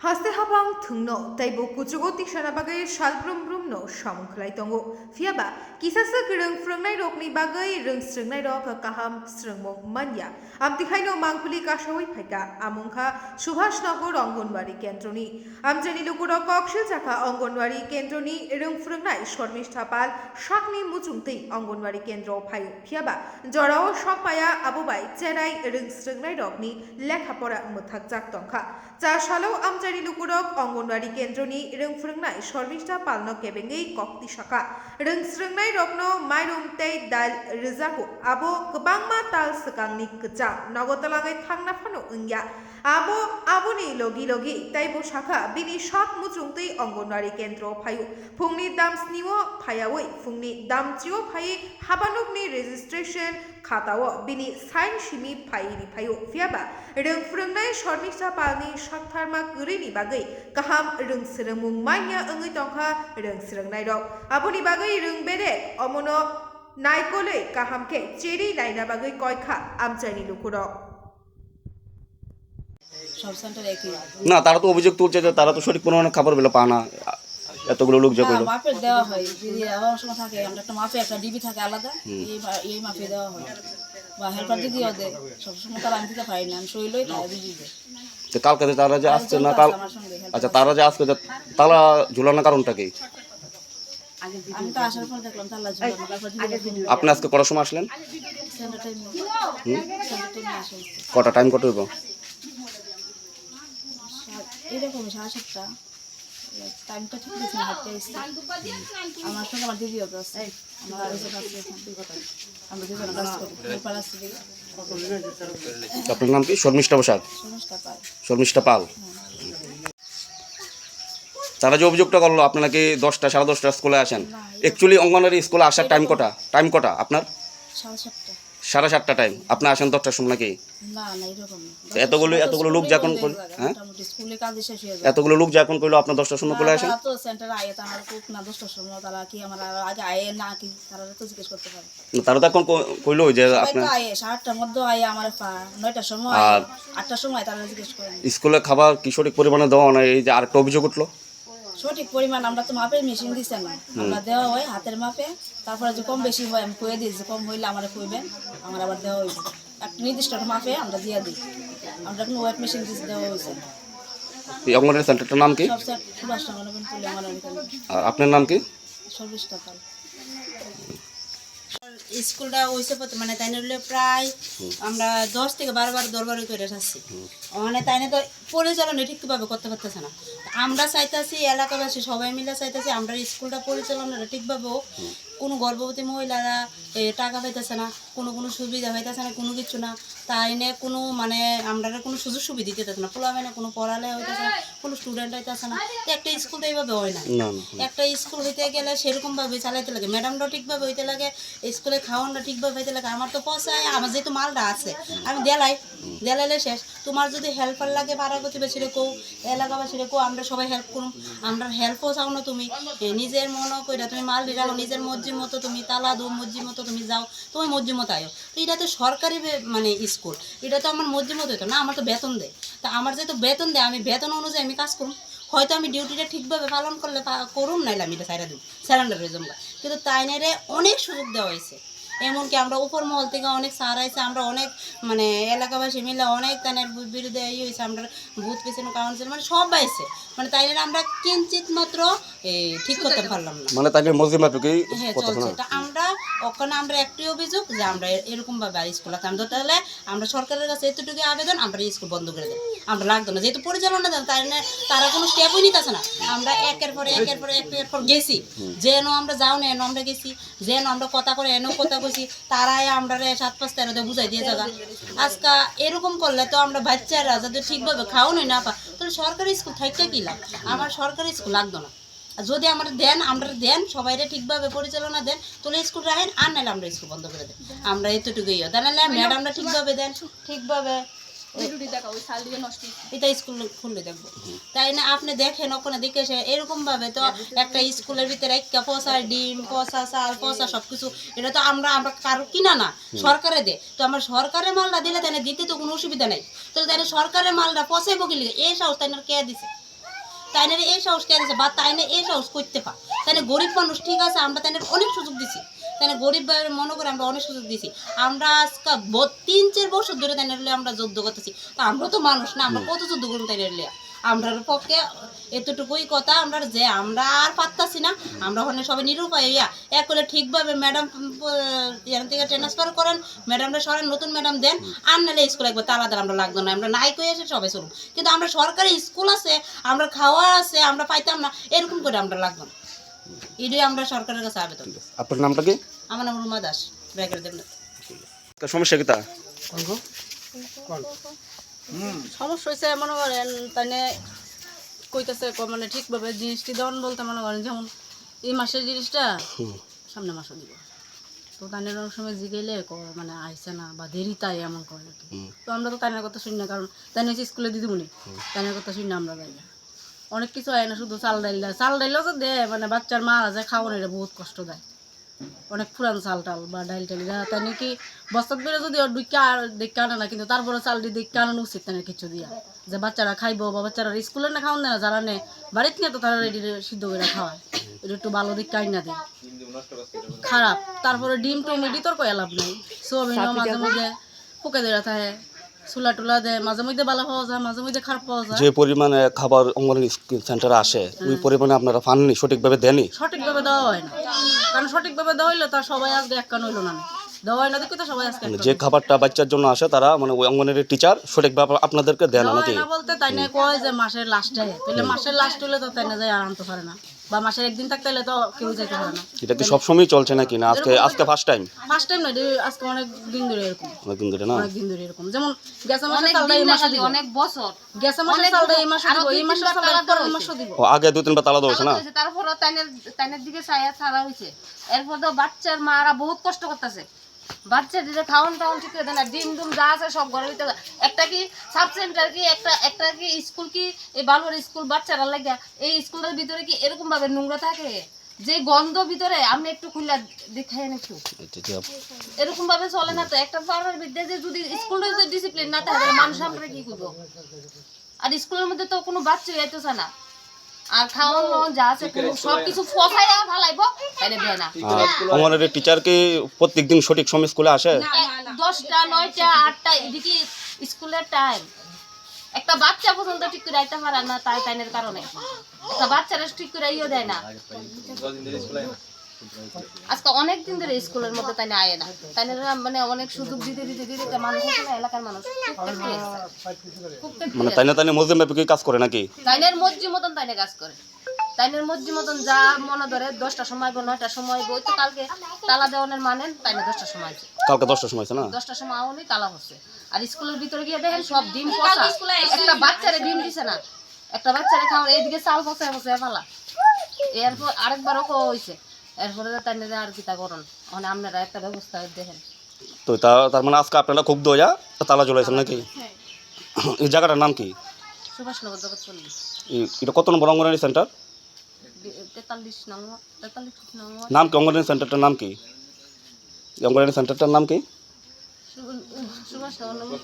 Haste habang thungno taibo kuchugoti shanabagai shalbrum brumno shamungklai tongo fiaba kisasa gereng frungnai rokni bagai reng srungnai rok kaham srungmong manya amtikhaino mangpuli kashawi phaika amungkha subhasnagor anganwadi কেন্দ্রনি Amjani লুকুরক কক্সিল জাকা অঙ্গনওয়াড়ি কেন্দ্রনি রং ফ্রংনাই শর্মিষ্ঠা পাল শাকনি মুচুংতৈ অঙ্গনওয়াড়ি কেন্দ্র ফাইও ফিয়াবা জরাও সকপায়া আবুবাই চেরাই রং স্রংনাই রকনি লেখাপড়া মুথাক জাক তংখা চা সালো আমজানি লুকুরক অঙ্গনওয়াড়ি কেন্দ্রনি রং ফ্রংনাই শর্মিষ্ঠা পালনো কেবেঙ্গৈ কক্তি শাখা রং স্রংনাই রকনো মাইরুম তেই দাল রিজাকো আবো গোবাংমা তাল সকাংনি কচা নগতলাঙै থাংনা Fanon ওংয়া আবো আবুনি লগি লগি তাইবো শাখা বিনি সাত মুচুংতৈ অঙ্গনওয়াড়ি কেন্দ্র ফাইও ফুংনি দাম স্নিও ফায়াওই ফুংনি দাম চিও ফাই হাবানুকনি রেজিস্ট্রেশন খাতাও বিনি সাইন সিমি ফাইরি ফাইও ফিয়াবা রং ফ্রংনাই শর্মিষ্ঠা পালনি সাকথারমা গরিনি বাগৈ কাহাম রং স্রংমুং মাইয়া ওংৈ তংখা রং স্রংনাই রক আবুনি বাগৈ রং বেরে অমনো নাইকলে কাহামকে চেরি নাইনা বাগৈ কয়খা আমচাইনি লুকুরক সব সেন্টার একই না তারা তো অভিযোগ তুলছে যে তারা তো সঠিক পরিমাণে খাবার পেলো পা না এতগুলো লোক যে করলো মাপের দেওয়া হয় যদি আবার সময় থাকে আমরা একটা মাপে একটা ডিবি থাকে আলাদা এই মাপে দেওয়া হয় বা হেল্পার দিদিও দেয় সবসময় তারা আমি দিতে পারি না আমি শরীরই তারা দিদি দেয় তো কালকে তারা যে আসছে না কাল আচ্ছা তারা যে আজকে তালা ঝুলানোর কারণটা কি আমি তো আসার পর দেখলাম তাল্লা ঝুলানো তারপর দিদি আপনি আজকে কটার সময় আসলেন সেন্টার টাইমে আসে কটা টাইম কত হইব এরকম 7:30 টাইমটা ঠিক দিয়েছে না হাঁটতে এসছে আমার সঙ্গে আমার দিদিও তো আছে আমার আর এসে কাছে আমরা দুজন কাজ করি হেল্পার আছে আপনার নাম কি শর্মিষ্ঠা বসাক সমস্যা পায় শর্মিষ্ঠা পাল তারা যে অভিযোগটা করলো আপনারা কি 10টা 10:30 স্কুলে আসেন অ্যাকচুয়ালি অঙ্গনওয়াড়ি স্কুলে আসার টাইম কটা আপনার 7:30 7:30 টাইম আপনি আসেন 10টার সময় নাকি না না এরকম এতগুলো লোক যখন হ্যাঁ স্কুলে কাজ শেষ হয়ে যায় এতগুলো লোক যখন কইলো আপনার 10টার সময় চলে আসেন তো সেন্টার আয়ে তার কোক না 10টার সময় তারা কি আমার আগে আয়ে না কি তারা তো জিজ্ঞেস করতে পারে তারা তো এখন কইলো যে আপনি আয়ে 7টার মধ্যে আয়ে আমার 9টার সময় 8টার সময় তারা জিজ্ঞেস করে স্কুলে খাবার কি সঠিক পরিমাণে দেওয়া না এই যে আরেকটা অভিযোগ উঠলো সঠিক পরিমাণ আমরা তো মাপের মেশিন দিছে না আমরা দেওয়া হয় হাতের মাপে তারপরে যে কম বেশি হয় আমি কয়ে দিই যে কম হইলে আমার কইবেন আমার আবার দেওয়া হয়েছে একটা নির্দিষ্ট মাপে আমরা দিয়ে দিই আমরা কোনো ওয়েট মেশিন দিয়ে দেওয়া হয়েছে এই অঙ্গনওয়াড়ি সেন্টারটার নাম কি সবচেয়ে সুভাষ নগর তুলে আমার আর আপনার নাম কি 24 টাকা স্কুলটা হয়েছে মানে তাই নিলে প্রায় আমরা 10 থেকে 12 বার দরবারে করে আসছি মানে তাই না তো পরিচালনা ঠিকভাবে করতে পারতেছে না আমরা চাইতেছি এলাকাবাসী সবাই মিলে চাইতেছি আমরা স্কুলটা পরিচালনা ঠিকভাবে হোক কোনো গর্ভবতী মহিলারা টাকা পাইতেছে না কোনো সুবিধা পাইতেছে না কোনো কিছু না তাই নিয়ে কোনো মানে আমরা কোনো সুযোগ সুবিধা দিতেছে না পোলাবে না কোনো পড়ালে হইতেছে না কোনো স্টুডেন্ট হইতেছে না একটা স্কুল তো এইভাবে হয় না একটা স্কুল হইতে গেলে সেরকমভাবে চালাইতে লাগে ম্যাডামরাও ঠিকভাবে হইতে লাগে স্কুলে খাওয়ানটা ঠিকভাবে হইতে লাগে আমার তো পয়সায় আমার যেহেতু মালটা আছে আমি দেলাইলে শেষ তোমার যদি হেল্পার লাগে পাড়া প্রতিবেশীরে কো এলাকাবাসীরে কো আমরা সবাই হেল্প করুম আমরা হেল্পও চাও না তুমি নিজের মনে কইরা তুমি মাল দিলাও নিজের মর্জি মতো তুমি তালা দো মর্জি মতো তুমি যাও তুমি মর্জি মতো আয়ো তো এটা তো সরকারি মানে স্কুল এটা তো আমার মর্জি মতো হতো না আমার তো বেতন দেয় তা আমার যেহেতু বেতন দেয় আমি বেতন অনুযায়ী আমি কাজ করুম হয়তো আমি ডিউটিটা ঠিকভাবে পালন করলে করুম নাইলে আমি এটা সাইরা দিই স্যালেন্ডার হয়ে জমা কিন্তু তাই নেরে অনেক সুযোগ দেওয়া হয়েছে এমনকি আমরা উপর মহল থেকে অনেক সার আইছে আমরা অনেক মানে এলাকাবাসী মিলে অনেক তানের বিরুদ্ধে ইয়ে হয়েছে আমরা ভূত পেছনে কাউন্সিল মানে সব পাইছে মানে তাই আমরা কিঞ্চিত মাত্র ঠিক করতে পারলাম না মানে তাদের মজলিমাটুকুই হ্যাঁ চলছে তা আমরা ওখানে আমরা একটি অভিযোগ যে আমরা এরকমভাবে আর স্কুল আছে আমরা তাহলে আমরা সরকারের কাছে এতটুকু আবেদন আমরা স্কুল বন্ধ করে দেব আমরা লাগতো না যেহেতু পরিচালনা দেন তাই তারা কোনো স্টেপই নিতেছে না আমরা একের পর গেছি যেন আমরা যাও না এনো আমরা গেছি যেন আমরা কথা করে এনো কথা কইছি তারাই আমরা 7-5-13 বুঝাই দিয়ে যাগা আজকা এরকম করলে তো আমরা বাচ্চারা যাতে ঠিকভাবে খাওয়ানোই না পা তাহলে সরকারি স্কুল থাকতে কি লাভ আমার সরকারি স্কুল লাগতো না যদি আমরা দেন সবাইরে ঠিকভাবে পরিচালনা দেন তাহলে স্কুল রাখেন আর নাহলে আমরা স্কুল বন্ধ করে দেন আমরা এতটুকুই তাহলে ম্যাডামরা ঠিকভাবে দেন ঠিকভাবে এটা স্কুল খুললে দেখবো তাই না আপনি দেখেন ওখানে দেখে এরকমভাবে তো একটা স্কুলের ভিতরে একটা পচা ডিম পচা চাল পচা সবকিছু এটা তো আমরা কারো কিনা না সরকারে দে তো আমরা সরকারের মালটা দিলে তাই দিতে তো কোনো অসুবিধা নেই তো তাই সরকারের মালটা পচাইবো কি লিখে এই সাহস তাই কে দিছে তাইনের এই সাহস কে দিছে বা তাইনে এই সাহস করতে পা তাইনে গরিব মানুষ ঠিক আছে আমরা তাইনের অনেক সুযোগ দিছি তাইনে গরিব মনে করে আমরা অনেক সুযোগ দিছি আমরা আজকে 3-4 বছর ধরে তাইনের আমরা যুদ্ধ করতেছি তা আমরা তো মানুষ না আমরা কত যুদ্ধ করুন তাইনের আমরার পক্ষে এতটুকুই কথা আমরা যে আমরা আর পারতাছি না আমরা ওখানে সবাই নিরুপায় হইয়া এক করে ঠিকভাবে ম্যাডাম এখান থেকে ট্রান্সফার করেন ম্যাডামরা সরেন নতুন ম্যাডাম দেন আর নাহলে স্কুল একবার তালা আমরা লাগতো না আমরা নাই কই এসে সবাই চলুন কিন্তু আমরা সরকারি স্কুল আছে আমরা খাওয়া আছে আমরা পাইতাম না এরকম করে আমরা লাগতো না এটাই আমরা সরকারের কাছে আবেদন। আপনার নামটা কি? আমার নাম রুমা দাস ব্যাগের দেবনাথ। সমস্যা কি তা? সমস্যা হয়েছে মনে করেন তাহলে কইতেছে মানে ঠিকভাবে জিনিসটি দেওয়ান বলতে মনে করেন যেমন এই মাসের জিনিসটা সামনে মাসও দিব তো তাইনের অনেক সময় জিগেলে মানে আইসে না বা দেরি তাই এমন করে আর কি তো আমরা তো তাইনের কথা শুনি না কারণ তাই হচ্ছে স্কুলে দিদিমুনি তাইনের কথা শুনি না আমরা যাই না অনেক কিছু হয় না শুধু চাল ডাইলও তো দেয় মানে বাচ্চার মারা যায় খাওয়ানো এটা বহুত কষ্ট দেয় অনেক পুরান চাল টাল বা ডাইল টাল তাই নাকি বস্তাত বেড়ে যদি ওর দেখে আনে না কিন্তু তারপরে চালটি দেখে আনানো উচিত তাই কিছু দিয়া যে বাচ্চারা খাইবো বা বাচ্চারা স্কুলে না খাওয়ান দেয় না যারা নেই বাড়িতে নিয়ে তো তারা রেডি সিদ্ধ করে খাওয়ায় এটা একটু ভালো দিক কাই না দেয় খারাপ তারপরে ডিম টুম এটি তোর কয়া লাভ নেই সোয়াবিনও মাঝে মধ্যে ফুকে দেওয়া থাকে চুলা টুলা দেয় মাঝে মধ্যে ভালো পাওয়া যায় মাঝে মধ্যে খারাপ পাওয়া যায় যে পরিমাণে খাবার অঙ্গনওয়াড়ি সেন্টারে আসে ওই পরিমাণে আপনারা পাননি সঠিকভাবে দেননি সঠিকভাবে দেওয়া হয় না কারণ সঠিকভাবে দেওয়া হইলে তার সবাই আজকে এক কান হইলো না দেওয়া হয় না দেখি তো সবাই আজকে যে খাবারটা বাচ্চার জন্য আসে তারা মানে ওই অঙ্গনওয়াড়ি টিচার সঠিকভাবে আপনাদেরকে দেন দেওয়া নাকি? হয় না বলতে তাই না কয় যে মাসের লাস্টে তাহলে মাসের লাস্ট হলে তো তাই না যায় আর আনতে পারে না বা মাসের একদিন থাকতে হলে তো কেউ যেতে পারে না এটা কি সবসময় চলছে নাকি না আজকে ফার্স্ট টাইম নয় আজকে অনেক দিন ধরে এরকম অনেকদিন ধরে না? অনেক দিন ধরে এরকম যেমন গ্যাসের মাসে চালটা এই মাসে দিব অনেক বছর গ্যাসের মাসে চালটা এই মাসে দিব এই মাসে চালটা পরের মাসে দিব ও আগে 2-3 বার তালা দেওয়া হয়েছে না? তারপর তাইনের দিকে ছায়া ছাড়া হয়েছে এরপর তো বাচ্চার মারা বহুত কষ্ট করতেছে বাচ্চাদের খাওয়ান টাউন ঠিক করে দেয় না ডিম ডুম যা আছে সব ঘরের ভিতরে একটা কি সাব সেন্টার কি একটা কি স্কুল কি এই বালুর স্কুল বাচ্চারা লাগে এই স্কুলের ভিতরে কি এরকম ভাবে নোংরা থাকে যে গন্ধ ভিতরে আপনি একটু খুলে দেখাইন একটু এরকম ভাবে চলে না তো একটা পাড়ার বিদ্যায় যে যদি স্কুলের যে ডিসিপ্লিন না থাকে তাহলে মানুষ আমরা কি করবো আর স্কুলের মধ্যে তো কোনো বাচ্চা যাইতেছে না আর খাওয়ানো যা আছে সবকিছু ফসাইয়া ফালাইবো তাহলে দেয় না। অঙ্গনওয়াড়ি টিচার কি প্রত্যেকদিন সঠিক সময় স্কুলে আসে? 10টা 9টা 8টা এদিকে স্কুলের টাইম একটা বাচ্চা পর্যন্ত ঠিক করে আইতে পারে না তাই তাইনের কারণে একটা বাচ্চারা ঠিক করে ইয়ে দেয় না আজকে অনেক দিন ধরে স্কুলের মধ্যে তাই আয় না তাইনের মানে অনেক সুযোগ দিতে মানুষ আছে না এলাকার মানুষ মানে তাইনে মসজিদ ব্যাপী কাজ করে নাকি? তাইনের মসজিদ মতন তাইনে কাজ করে তাইনের মসজিদ মতন যা মনে ধরে 10টার সময় বা 9টার সময় বই তো কালকে তালা দেওয়ানের মানেন তাইনে 10টার সময় কালকে 10টার সময় আছে না? 10টার সময় আউনি তালা হচ্ছে আর স্কুলের ভিতরে গিয়ে দেখেন সব ডিম পচা একটা বাচ্চারে ডিম দিছে না একটা বাচ্চারে খাওয়ার এইদিকে চাল পচা ফালা এরপর আরেকবারও হয়েছে এরপরে তাইনে আর কি তা করুন মানে আপনারা একটা ব্যবস্থা দেখেন তো তার মানে আজকে আপনারা খুব দয়া তালা জ্বলাইছেন নাকি? এই জায়গাটার নাম কি? সুভাষনগর জগৎপল্লী এটা কত নম্বর অঙ্গনওয়াড়ি সেন্টার? 43 নম্বর নাম কি অঙ্গনওয়াড়ি সেন্টারটার নাম কি? অঙ্গনওয়াড়ি সেন্টারটার নাম কি? সুভাষনগর